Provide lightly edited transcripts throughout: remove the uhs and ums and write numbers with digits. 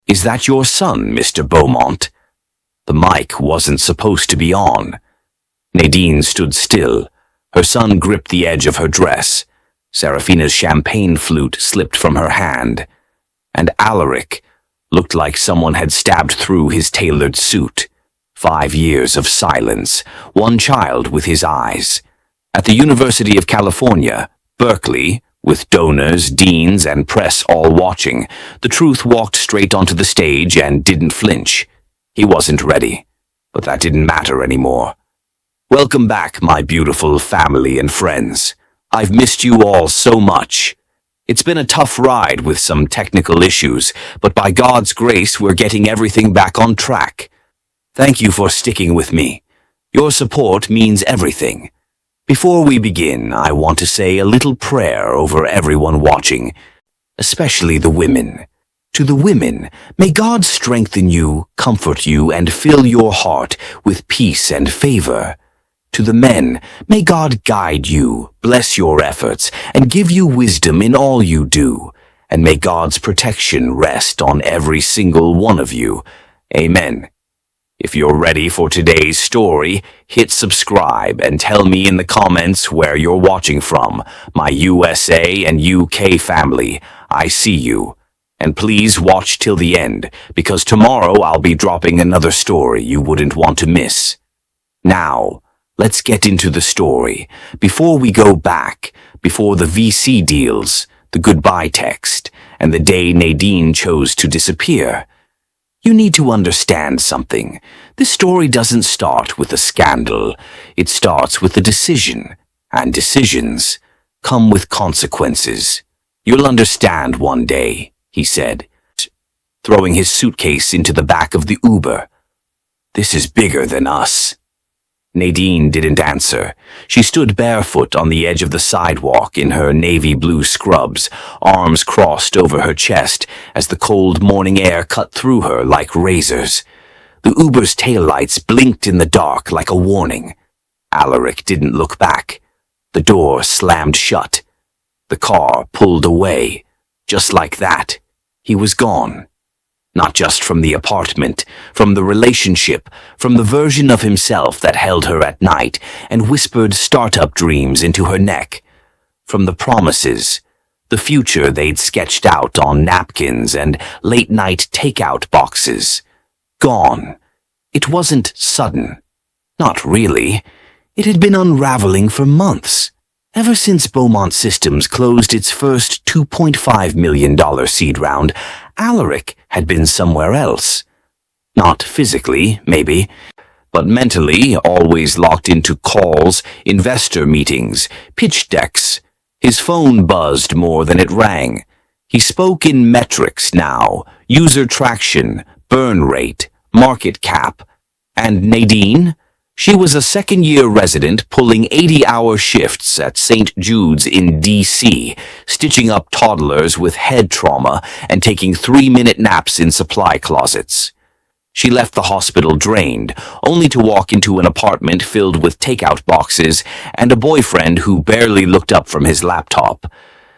"Is that your son, Mr. Beaumont?" The mic wasn't supposed to be on. Nadine stood still. Her son gripped the edge of her dress. Serafina's champagne flute slipped from her hand. And Alaric looked like someone had stabbed through his tailored suit. 5 years of silence, one child with his eyes. At the University of California, Berkeley, with donors, deans, and press all watching, the truth walked straight onto the stage and didn't flinch. He wasn't ready, but that didn't matter anymore. Welcome back, my beautiful family and friends. I've missed you all so much. It's been a tough ride with some technical issues, but by God's grace, we're getting everything back on track. Thank you for sticking with me. Your support means everything. Before we begin, I want to say a little prayer over everyone watching, especially the women. To the women, may God strengthen you, comfort you, and fill your heart with peace and favor. To the men, may God guide you, bless your efforts, and give you wisdom in all you do. And may God's protection rest on every single one of you. Amen. If you're ready for today's story, hit subscribe and tell me in the comments where you're watching from. My USA and UK family, I see you. And please watch till the end, because tomorrow I'll be dropping another story you wouldn't want to miss. Now, let's get into the story. Before we go back, before the VC deals, the goodbye text, and the day Nadine chose to disappear, you need to understand something. This story doesn't start with a scandal. It starts with a decision, and decisions come with consequences. You'll understand one day, he said, throwing his suitcase into the back of the Uber. This is bigger than us. Nadine didn't answer. She stood barefoot on the edge of the sidewalk in her navy blue scrubs, arms crossed over her chest as the cold morning air cut through her like razors. The Uber's taillights blinked in the dark like a warning. Alaric didn't look back. The door slammed shut. The car pulled away. Just like that, he was gone. Not just from the apartment, from the relationship, from the version of himself that held her at night and whispered startup dreams into her neck. From the promises, the future they'd sketched out on napkins and late-night takeout boxes. Gone. It wasn't sudden. Not really. It had been unraveling for months. Ever since Beaumont Systems closed its first $2.5 million seed round, Alaric had been somewhere else. Not physically, maybe, but mentally, always locked into calls, investor meetings, pitch decks. His phone buzzed more than it rang. He spoke in metrics now: user traction, burn rate, market cap. And Nadine? She was a second-year resident pulling 80-hour shifts at St. Jude's in D.C., stitching up toddlers with head trauma and taking 3-minute naps in supply closets. She left the hospital drained, only to walk into an apartment filled with takeout boxes and a boyfriend who barely looked up from his laptop.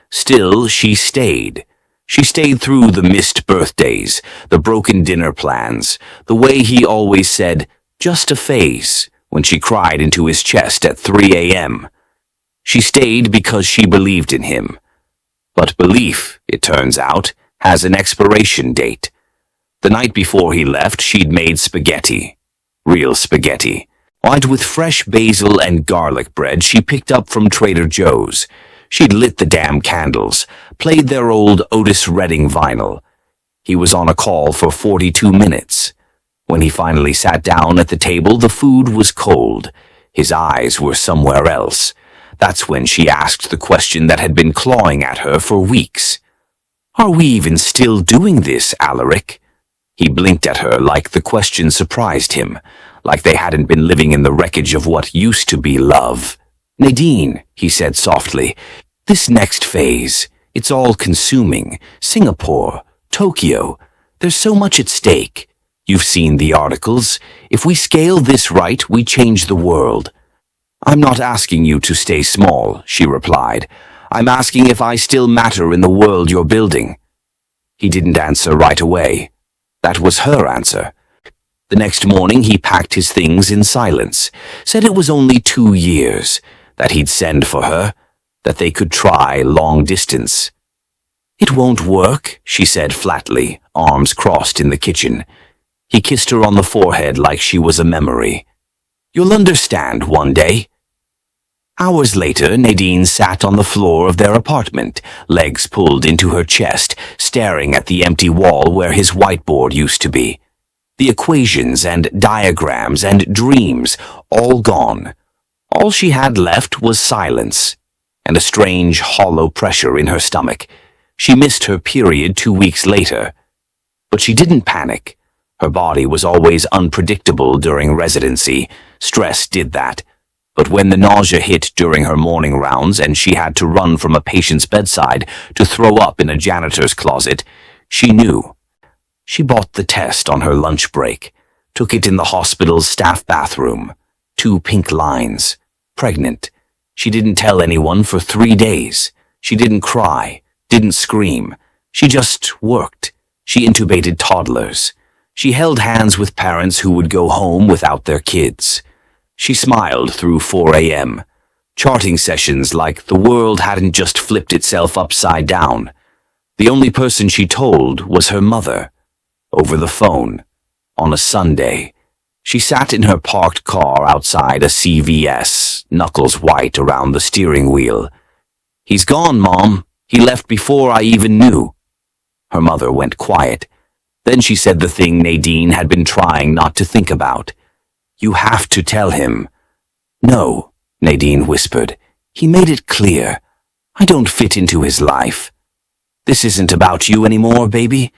Still, she stayed. She stayed through the missed birthdays, the broken dinner plans, the way he always said, "Just a phase," when she cried into his chest at 3 a.m. She stayed because she believed in him. But belief, it turns out, has an expiration date. The night before he left, she'd made spaghetti. Real spaghetti. White with fresh basil and garlic bread she picked up from Trader Joe's. She'd lit the damn candles, played their old Otis Redding vinyl. He was on a call for 42 minutes. When he finally sat down at the table, the food was cold. His eyes were somewhere else. That's when she asked the question that had been clawing at her for weeks. "Are we even still doing this, Alaric?" He blinked at her like the question surprised him, like they hadn't been living in the wreckage of what used to be love. "Nadine," he said softly, "this next phase, it's all-consuming. Singapore, Tokyo, there's so much at stake. You've seen the articles. If we scale this right, we change the world." "I'm not asking you to stay small," she replied. "I'm asking if I still matter in the world you're building." He didn't answer right away. That was her answer. The next morning he packed his things in silence, said it was only 2 years, that he'd send for her, that they could try long distance. "It won't work," she said flatly, arms crossed in the kitchen. He kissed her on the forehead like she was a memory. "You'll understand one day." Hours later, Nadine sat on the floor of their apartment, legs pulled into her chest, staring at the empty wall where his whiteboard used to be. The equations and diagrams and dreams, all gone. All she had left was silence, and a strange, hollow pressure in her stomach. She missed her period 2 weeks later. But she didn't panic. Her body was always unpredictable during residency. Stress did that. But when the nausea hit during her morning rounds and she had to run from a patient's bedside to throw up in a janitor's closet, she knew. She bought the test on her lunch break, took it in the hospital's staff bathroom. 2 pink lines. Pregnant. She didn't tell anyone for 3 days. She didn't cry, didn't scream. She just worked. She intubated toddlers. She held hands with parents who would go home without their kids. She smiled through 4 a.m., charting sessions like the world hadn't just flipped itself upside down. The only person she told was her mother, over the phone, on a Sunday. She sat in her parked car outside a CVS, knuckles white around the steering wheel. "He's gone, Mom. He left before I even knew." Her mother went quiet. Then she said the thing Nadine had been trying not to think about. "You have to tell him." "No," Nadine whispered. "He made it clear. I don't fit into his life." "This isn't about you anymore, baby."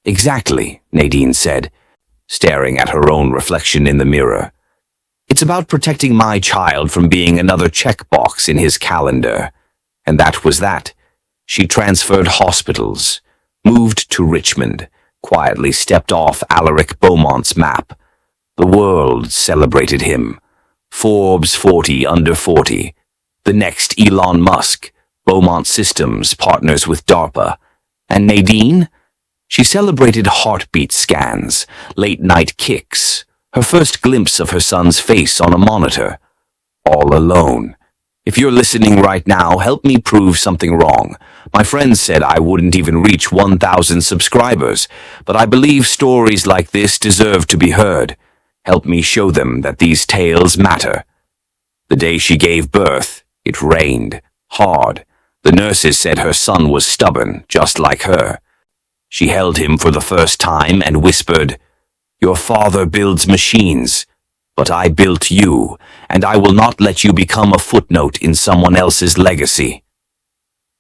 "Exactly," Nadine said, staring at her own reflection in the mirror. "It's about protecting my child from being another checkbox in his calendar." And that was that. She transferred hospitals, moved to Richmond, quietly stepped off Alaric Beaumont's map. The world celebrated him. Forbes 40 under 40. The next Elon Musk. Beaumont Systems partners with DARPA. And Nadine? She celebrated heartbeat scans, late-night kicks, her first glimpse of her son's face on a monitor. All alone. If you're listening right now, help me prove something wrong. My friends said I wouldn't even reach 1,000 subscribers, but I believe stories like this deserve to be heard. Help me show them that these tales matter. The day she gave birth, it rained, hard. The nurses said her son was stubborn, just like her. She held him for the first time and whispered, "Your father builds machines, but I built you, and I will not let you become a footnote in someone else's legacy."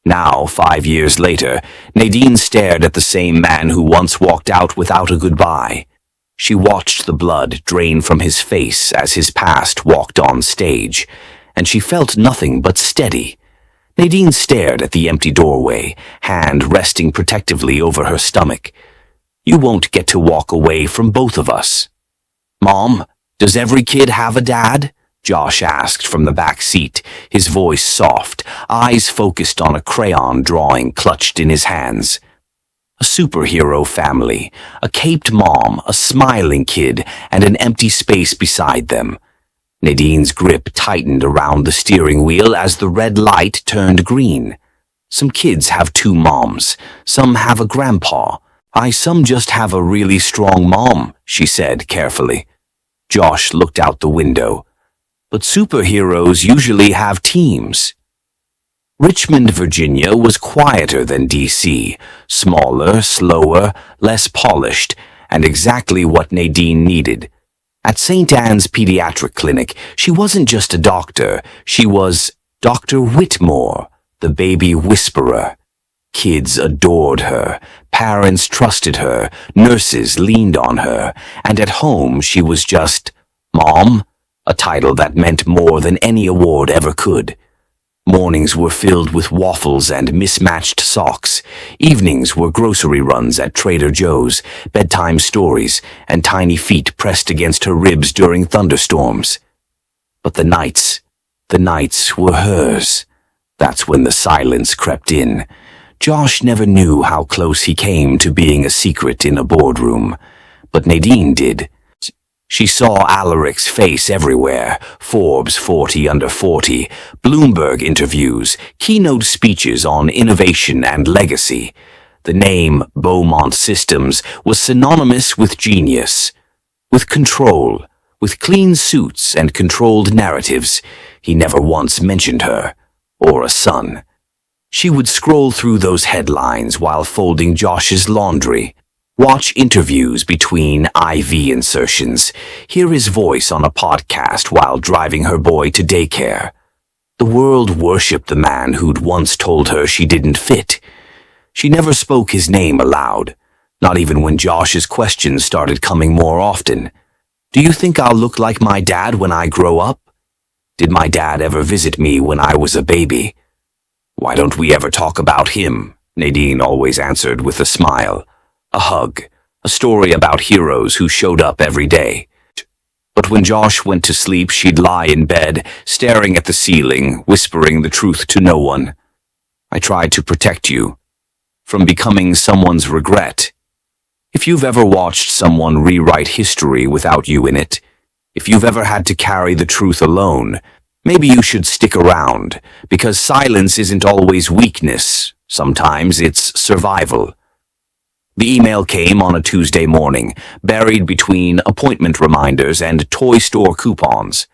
Now, 5 years later, Nadine stared at the same man who once walked out without a goodbye. She watched the blood drain from his face as his past walked on stage, and she felt nothing but steady. Nadine stared at the empty doorway, hand resting protectively over her stomach. "You won't get to walk away from both of us." "Mom, does every kid have a dad?" Josh asked from the back seat, his voice soft, eyes focused on a crayon drawing clutched in his hands. A superhero family, a caped mom, a smiling kid, and an empty space beside them. Nadine's grip tightened around the steering wheel as the red light turned green. Some kids have 2 moms, some have a grandpa. Some just have a really strong mom, she said carefully. Josh looked out the window. But superheroes usually have teams. Richmond, Virginia was quieter than D.C., smaller, slower, less polished, and exactly what Nadine needed. At St. Anne's Pediatric Clinic, she wasn't just a doctor, she was Dr. Whitmore, the baby whisperer. Kids adored her, parents trusted her, nurses leaned on her, and at home she was just Mom, a title that meant more than any award ever could. Mornings were filled with waffles and mismatched socks. Evenings were grocery runs at Trader Joe's, bedtime stories, and tiny feet pressed against her ribs during thunderstorms. But the nights were hers. That's when the silence crept in. Josh never knew how close he came to being a secret in a boardroom, but Nadine did. She saw Alaric's face everywhere: Forbes 40 under 40, Bloomberg interviews, keynote speeches on innovation and legacy. The name Beaumont Systems was synonymous with genius, with control, with clean suits and controlled narratives. He never once mentioned her, or a son. She would scroll through those headlines while folding Josh's laundry, watch interviews between IV insertions, hear his voice on a podcast while driving her boy to daycare. The world worshipped the man who'd once told her she didn't fit. She never spoke his name aloud, not even when Josh's questions started coming more often. Do you think I'll look like my dad when I grow up? Did my dad ever visit me when I was a baby? Why don't we ever talk about him? Nadine always answered with a smile. A hug, a story about heroes who showed up every day. But when Josh went to sleep, she'd lie in bed, staring at the ceiling, whispering the truth to no one. I tried to protect you from becoming someone's regret. If you've ever watched someone rewrite history without you in it, if you've ever had to carry the truth alone, maybe you should stick around, because silence isn't always weakness. Sometimes it's survival. The email came on a Tuesday morning, buried between appointment reminders and toy store coupons.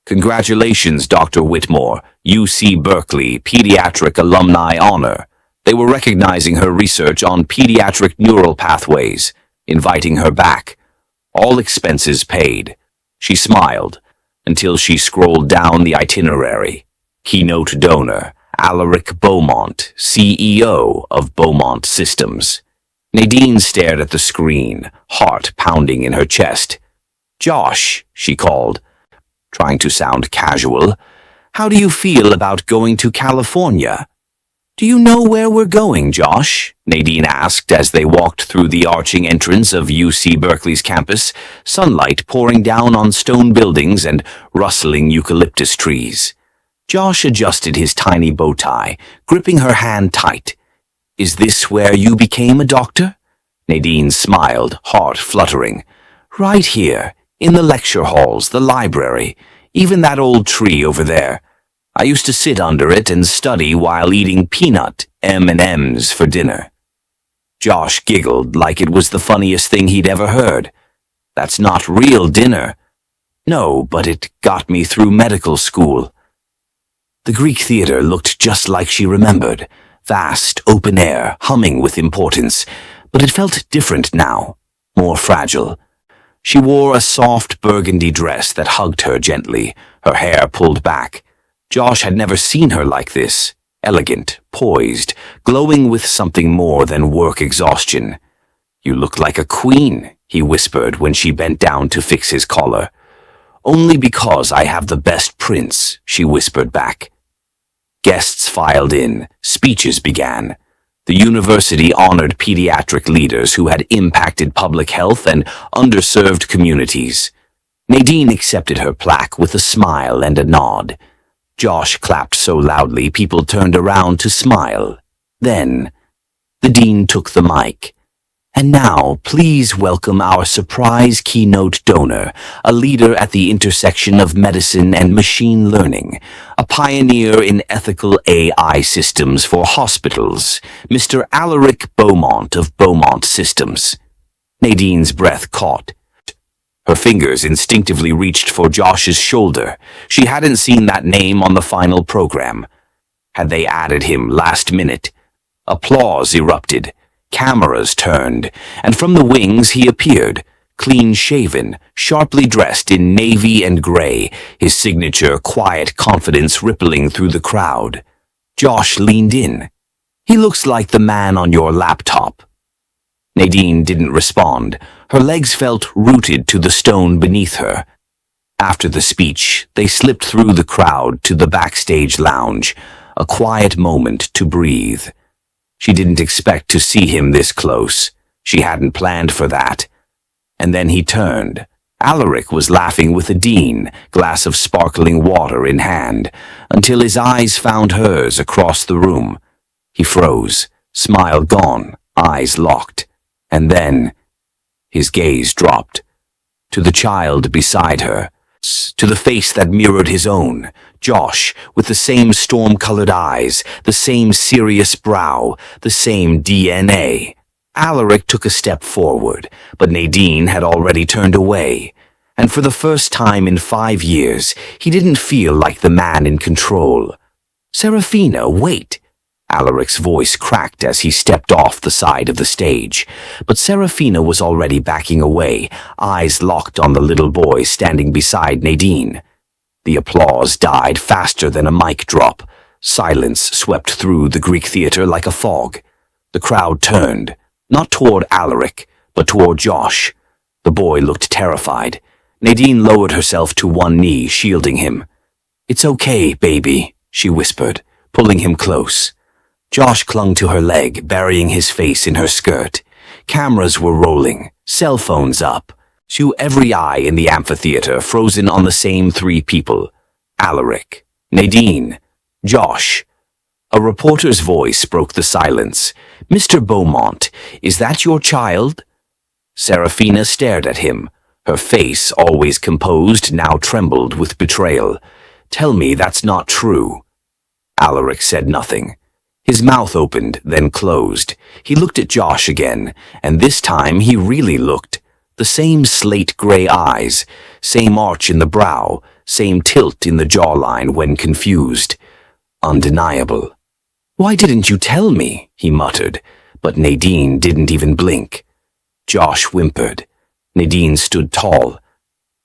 Congratulations, Dr. Whitmore, UC Berkeley Pediatric Alumni Honor. They were recognizing her research on pediatric neural pathways, inviting her back. All expenses paid. She smiled until she scrolled down the itinerary. Keynote donor, Alaric Beaumont, CEO of Beaumont Systems. Nadine stared at the screen, heart pounding in her chest. Josh, she called, trying to sound casual. How do you feel about going to California? Do you know where we're going, Josh? Nadine asked as they walked through the arching entrance of UC Berkeley's campus, sunlight pouring down on stone buildings and rustling eucalyptus trees. Josh adjusted his tiny bow tie, gripping her hand tight. Is this where you became a doctor? Nadine smiled, heart fluttering. Right here, in the lecture halls, the library, even that old tree over there. I used to sit under it and study while eating peanut M&Ms for dinner. Josh giggled like it was the funniest thing he'd ever heard. That's not real dinner. No, but it got me through medical school. The Greek theater looked just like she remembered. Vast, open air, humming with importance, but it felt different now, more fragile. She wore a soft burgundy dress that hugged her gently, her hair pulled back. Josh had never seen her like this, elegant, poised, glowing with something more than work exhaustion. You look like a queen, he whispered when she bent down to fix his collar. Only because I have the best prince, she whispered back. Guests filed in, speeches began. The university honored pediatric leaders who had impacted public health and underserved communities. Nadine accepted her plaque with a smile and a nod. Josh clapped so loudly people turned around to smile. Then, the dean took the mic. And now, please welcome our surprise keynote donor, a leader at the intersection of medicine and machine learning, a pioneer in ethical AI systems for hospitals, Mr. Alaric Beaumont of Beaumont Systems. Nadine's breath caught. Her fingers instinctively reached for Josh's shoulder. She hadn't seen that name on the final program. Had they added him last minute? Applause erupted. Cameras turned, and from the wings he appeared, clean-shaven, sharply dressed in navy and gray, his signature quiet confidence rippling through the crowd. Josh leaned in. He looks like the man on your laptop. Nadine didn't respond. Her legs felt rooted to the stone beneath her. After the speech, they slipped through the crowd to the backstage lounge, a quiet moment to breathe. She didn't expect to see him this close. She hadn't planned for that. And then he turned. Alaric was laughing with the dean, glass of sparkling water in hand, until his eyes found hers across the room. He froze, smile gone, eyes locked. And then his gaze dropped to the child beside her, to the face that mirrored his own, Josh, with the same storm-colored eyes, the same serious brow, the same DNA. Alaric took a step forward, but Nadine had already turned away, and for the first time in 5 years, he didn't feel like the man in control. "Serafina, wait!" Alaric's voice cracked as he stepped off the side of the stage, but Serafina was already backing away, eyes locked on the little boy standing beside Nadine. The applause died faster than a mic drop. Silence swept through the Greek theater like a fog. The crowd turned, not toward Alaric, but toward Josh. The boy looked terrified. Nadine lowered herself to one knee, shielding him. "It's okay, baby," she whispered, pulling him close. Josh clung to her leg, burying his face in her skirt. Cameras were rolling, cell phones up. To every eye in the amphitheater frozen on the same 3 people. Alaric, Nadine, Josh. A reporter's voice broke the silence. "Mr. Beaumont, is that your child?" Serafina stared at him. Her face, always composed, now trembled with betrayal. "Tell me that's not true." Alaric said nothing. His mouth opened, then closed. He looked at Josh again, and this time he really looked. The same slate-gray eyes, same arch in the brow, same tilt in the jawline when confused. Undeniable. "Why didn't you tell me?" he muttered, but Nadine didn't even blink. Josh whimpered. Nadine stood tall.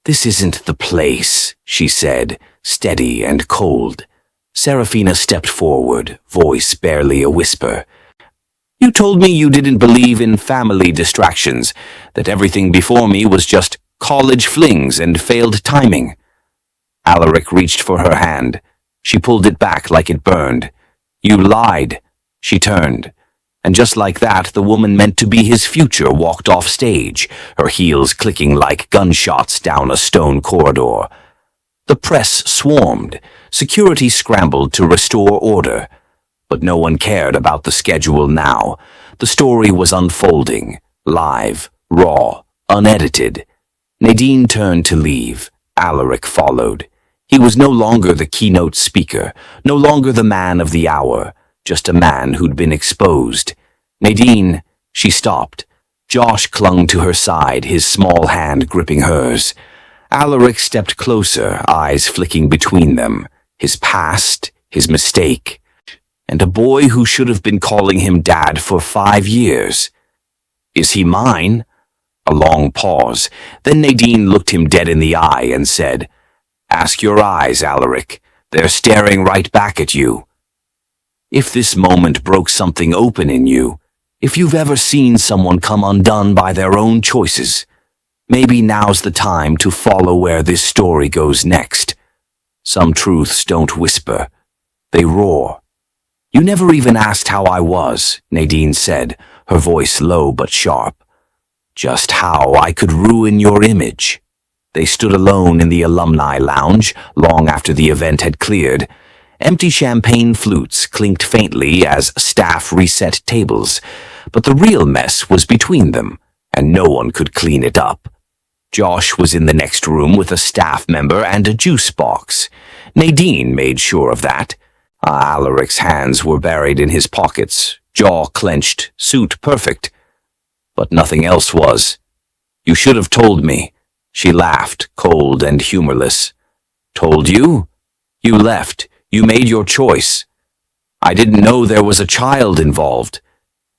"This isn't the place," she said, steady and cold. Serafina stepped forward, voice barely a whisper. "You told me you didn't believe in family distractions, that everything before me was just college flings and failed timing." Alaric reached for her hand. She pulled it back like it burned. "You lied." She turned, and just like that, the woman meant to be his future walked off stage, her heels clicking like gunshots down a stone corridor. The press swarmed. Security scrambled to restore order. But no one cared about the schedule now. The story was unfolding, live, raw, unedited. Nadine turned to leave. Alaric followed. He was no longer the keynote speaker, no longer the man of the hour, just a man who'd been exposed. "Nadine," she stopped. Josh clung to her side, his small hand gripping hers. Alaric stepped closer, eyes flicking between them. His past, his mistake, and a boy who should have been calling him Dad for 5 years. "Is he mine?" A long pause. Then Nadine looked him dead in the eye and said, "Ask your eyes, Alaric. They're staring right back at you. If this moment broke something open in you, if you've ever seen someone come undone by their own choices, maybe now's the time to follow where this story goes next. Some truths don't whisper. They roar." "You never even asked how I was," Nadine said, her voice low but sharp. "Just how I could ruin your image." They stood alone in the alumni lounge long after the event had cleared. Empty champagne flutes clinked faintly as staff reset tables, but the real mess was between them, and no one could clean it up. Josh was in the next room with a staff member and a juice box. Nadine made sure of that. Alaric's hands were buried in his pockets, jaw clenched, suit perfect. But nothing else was. "You should have told me." She laughed, cold and humorless. "Told you? You left. You made your choice." "I didn't know there was a child involved."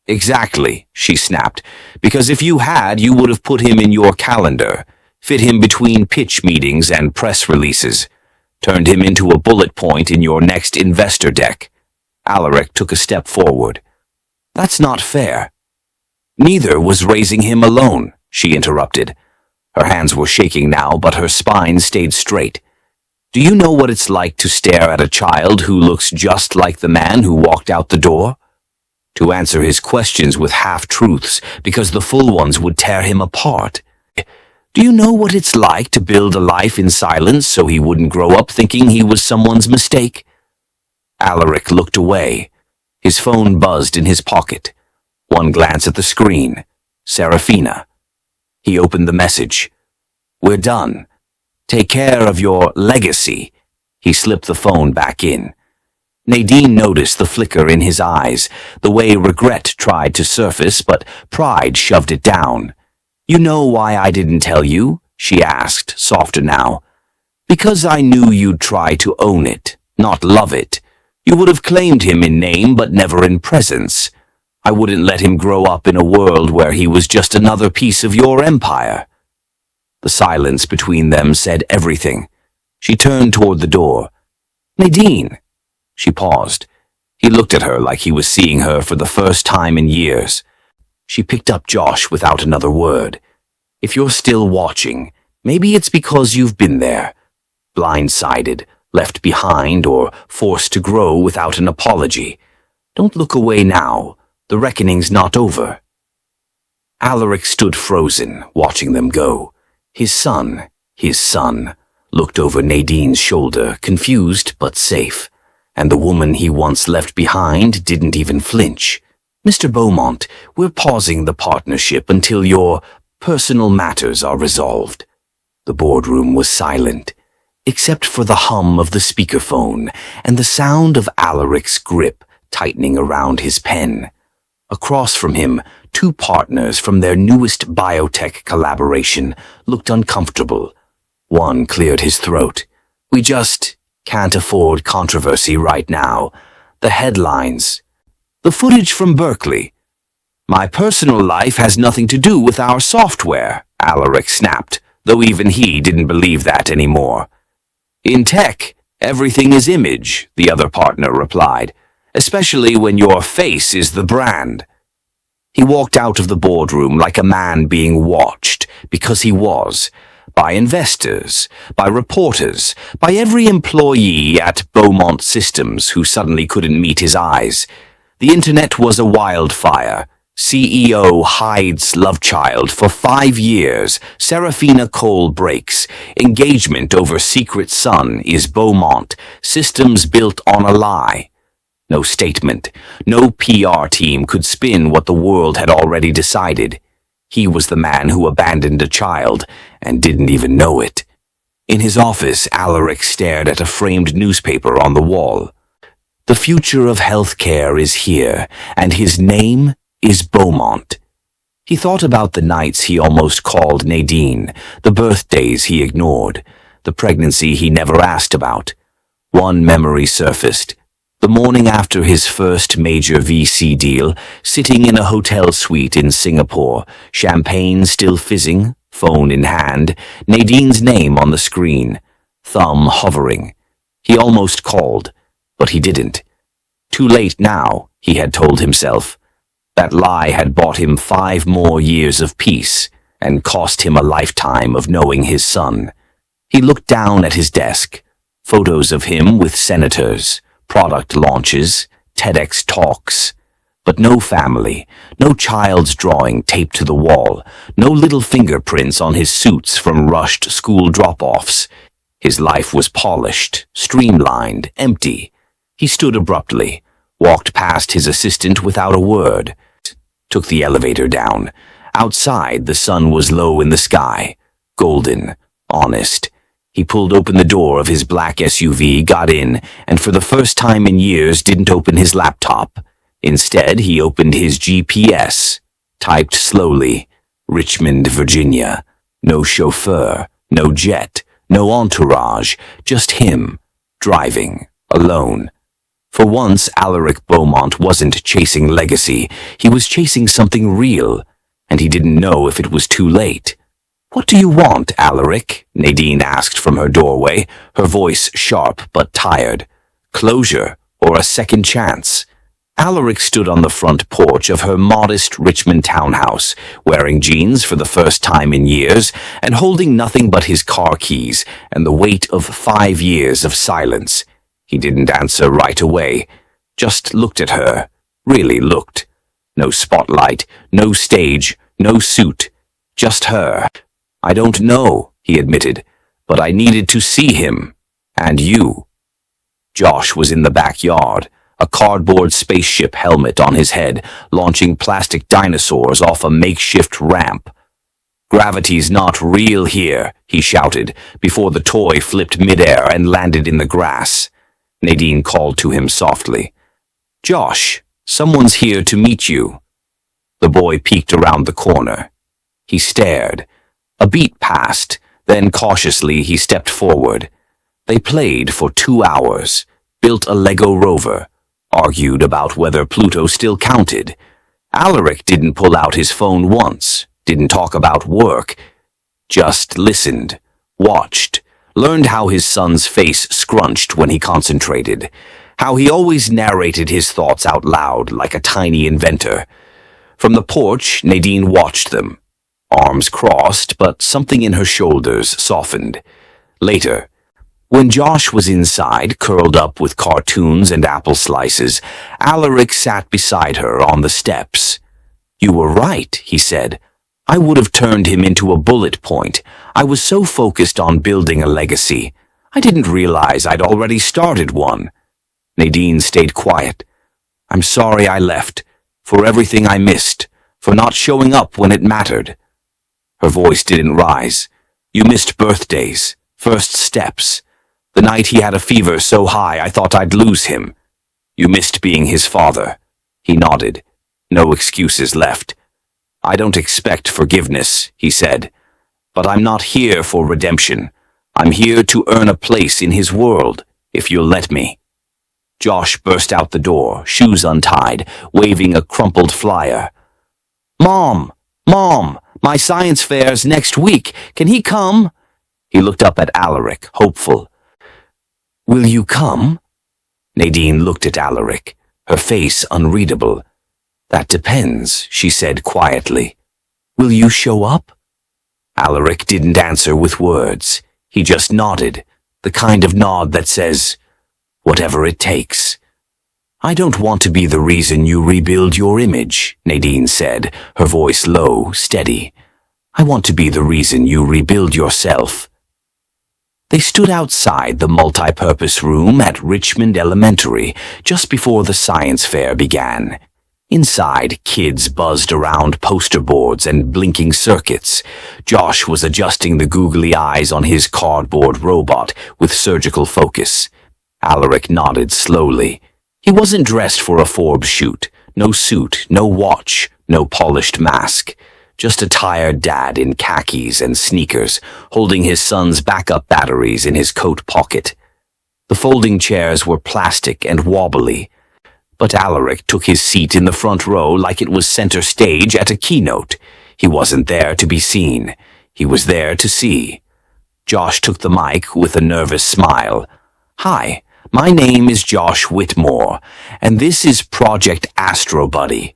"Exactly," she snapped, "because if you had, you would have put him in your calendar, fit him between pitch meetings and press releases, turned him into a bullet point in your next investor deck." Alaric took a step forward. "That's not fair." "Neither was raising him alone," she interrupted. Her hands were shaking now, but her spine stayed straight. "Do you know what it's like to stare at a child who looks just like the man who walked out the door? To answer his questions with half-truths, because the full ones would tear him apart? Do you know what it's like to build a life in silence so he wouldn't grow up thinking he was someone's mistake?" Alaric looked away. His phone buzzed in his pocket. One glance at the screen. Serafina. He opened the message. "We're done. Take care of your legacy." He slipped the phone back in. Nadine noticed the flicker in his eyes, the way regret tried to surface, but pride shoved it down. "You know why I didn't tell you?" she asked, softer now. "Because I knew you'd try to own it, not love it. You would have claimed him in name but never in presence. I wouldn't let him grow up in a world where he was just another piece of your empire." The silence between them said everything. She turned toward the door. "Nadine." She paused. He looked at her like he was seeing her for the first time in years. She picked up Josh without another word. "If you're still watching, maybe it's because you've been there. Blindsided, left behind, or forced to grow without an apology. Don't look away now. The reckoning's not over." Alaric stood frozen, watching them go. His son, looked over Nadine's shoulder, confused but safe. And the woman he once left behind didn't even flinch. "Mr. Beaumont, we're pausing the partnership until your personal matters are resolved." The boardroom was silent, except for the hum of the speakerphone and the sound of Alaric's grip tightening around his pen. Across from him, two partners from their newest biotech collaboration looked uncomfortable. One cleared his throat. "We just can't afford controversy right now. The headlines. The footage from Berkeley." "My personal life has nothing to do with our software," Alaric snapped, though even he didn't believe that anymore. "In tech, everything is image," the other partner replied, "especially when your face is the brand." He walked out of the boardroom like a man being watched, because he was. By investors, by reporters, by every employee at Beaumont Systems who suddenly couldn't meet his eyes. The internet was a wildfire. CEO hides love child for 5 years. Serafina Cole breaks. Engagement over secret son is Beaumont. Systems built on a lie. No statement, no PR team could spin what the world had already decided. He was the man who abandoned a child and didn't even know it. In his office, Alaric stared at a framed newspaper on the wall. The future of healthcare is here, and his name is Beaumont. He thought about the nights he almost called Nadine, the birthdays he ignored, the pregnancy he never asked about. One memory surfaced. The morning after his first major VC deal, sitting in a hotel suite in Singapore, champagne still fizzing, phone in hand, Nadine's name on the screen, thumb hovering. He almost called, but he didn't. Too late now, he had told himself. That lie had bought him 5 more years of peace and cost him a lifetime of knowing his son. He looked down at his desk, photos of him with senators, product launches, TEDx talks, but no family, no child's drawing taped to the wall, no little fingerprints on his suits from rushed school drop-offs. His life was polished, streamlined, empty. He stood abruptly, walked past his assistant without a word, took the elevator down. Outside, the sun was low in the sky, golden, honest. He pulled open the door of his black SUV, got in, and for the first time in years didn't open his laptop. Instead, he opened his GPS, typed slowly, Richmond, Virginia. No chauffeur, no jet, no entourage, just him, driving, alone. For once, Alaric Beaumont wasn't chasing legacy. He was chasing something real, and he didn't know if it was too late. "What do you want, Alaric?" Nadine asked from her doorway, her voice sharp but tired. Closure or a second chance? Alaric stood on the front porch of her modest Richmond townhouse, wearing jeans for the first time in years and holding nothing but his car keys and the weight of 5 years of silence. He didn't answer right away, just looked at her, really looked. No spotlight, no stage, no suit, just her. "I don't know," he admitted, "but I needed to see him. And you." Josh was in the backyard, a cardboard spaceship helmet on his head, launching plastic dinosaurs off a makeshift ramp. "Gravity's not real here," he shouted, before the toy flipped midair and landed in the grass. Nadine called to him softly. "Josh, someone's here to meet you." The boy peeked around the corner. He stared. A beat passed, then cautiously he stepped forward. They played for 2 hours, built a Lego rover, argued about whether Pluto still counted. Alaric didn't pull out his phone once, didn't talk about work, just listened, watched, learned how his son's face scrunched when he concentrated, how he always narrated his thoughts out loud like a tiny inventor. From the porch, Nadine watched them. Arms crossed, but something in her shoulders softened. Later, when Josh was inside, curled up with cartoons and apple slices, Alaric sat beside her on the steps. "You were right," he said. "I would have turned him into a bullet point. I was so focused on building a legacy. I didn't realize I'd already started one." Nadine stayed quiet. "I'm sorry I left, for everything I missed, for not showing up when it mattered." Her voice didn't rise. "You missed birthdays, first steps. The night he had a fever so high I thought I'd lose him. You missed being his father." He nodded. No excuses left. "I don't expect forgiveness," he said. "But I'm not here for redemption. I'm here to earn a place in his world, if you'll let me." Josh burst out the door, shoes untied, waving a crumpled flyer. "Mom! Mom! My science fair's next week. Can he come?" He looked up at Alaric, hopeful. "Will you come?" Nadine looked at Alaric, her face unreadable. "That depends," she said quietly. "Will you show up?" Alaric didn't answer with words. He just nodded, the kind of nod that says, "Whatever it takes." "I don't want to be the reason you rebuild your image," Nadine said, her voice low, steady. "I want to be the reason you rebuild yourself." They stood outside the multi-purpose room at Richmond Elementary just before the science fair began. Inside, kids buzzed around poster boards and blinking circuits. Josh was adjusting the googly eyes on his cardboard robot with surgical focus. Alaric nodded slowly. He wasn't dressed for a Forbes shoot. No suit, no watch, no polished mask. Just a tired dad in khakis and sneakers, holding his son's backup batteries in his coat pocket. The folding chairs were plastic and wobbly, but Alaric took his seat in the front row like it was center stage at a keynote. He wasn't there to be seen. He was there to see. Josh took the mic with a nervous smile. "Hi, my name is Josh Whitmore, and this is Project Astro Buddy."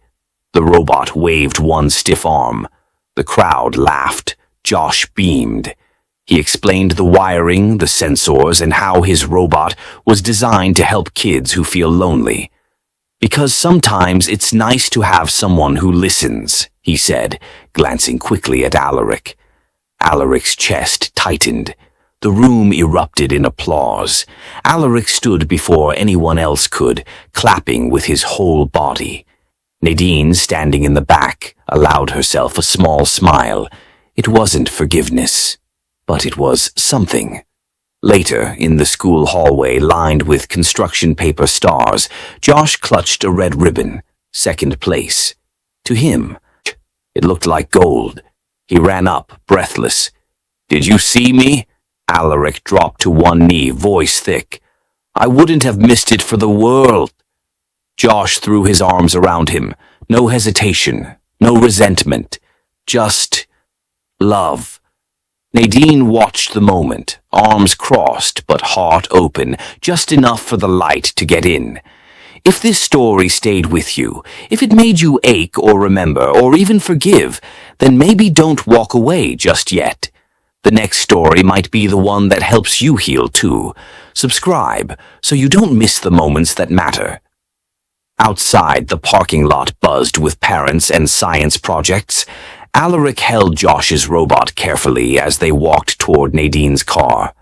The robot waved one stiff arm. The crowd laughed. Josh beamed. He explained the wiring, the sensors, and how his robot was designed to help kids who feel lonely. "Because sometimes it's nice to have someone who listens," he said, glancing quickly at Alaric. Alaric's chest tightened. The room erupted in applause. Alaric stood before anyone else could, clapping with his whole body. Nadine, standing in the back, allowed herself a small smile. It wasn't forgiveness, but it was something. Later, in the school hallway lined with construction paper stars, Josh clutched a red ribbon, second place. To him, it looked like gold. He ran up, breathless. "Did you see me?" Alaric dropped to one knee, voice thick. "I wouldn't have missed it for the world." Josh threw his arms around him. No hesitation, no resentment, just love. Nadine watched the moment, arms crossed but heart open, just enough for the light to get in. If this story stayed with you, if it made you ache or remember or even forgive, then maybe don't walk away just yet. The next story might be the one that helps you heal too. Subscribe so you don't miss the moments that matter. Outside, the parking lot buzzed with parents and science projects. Alaric held Josh's robot carefully as they walked toward Nadine's car.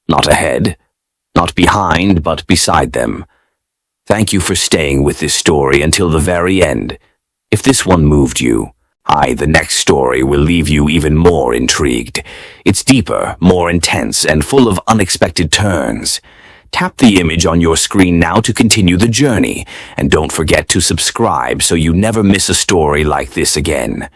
Not ahead, not behind, but beside them. Thank you for staying with this story until the very end. If this one moved you, the next story will leave you even more intrigued. It's deeper, more intense, and full of unexpected turns. Tap the image on your screen now to continue the journey, and don't forget to subscribe so you never miss a story like this again.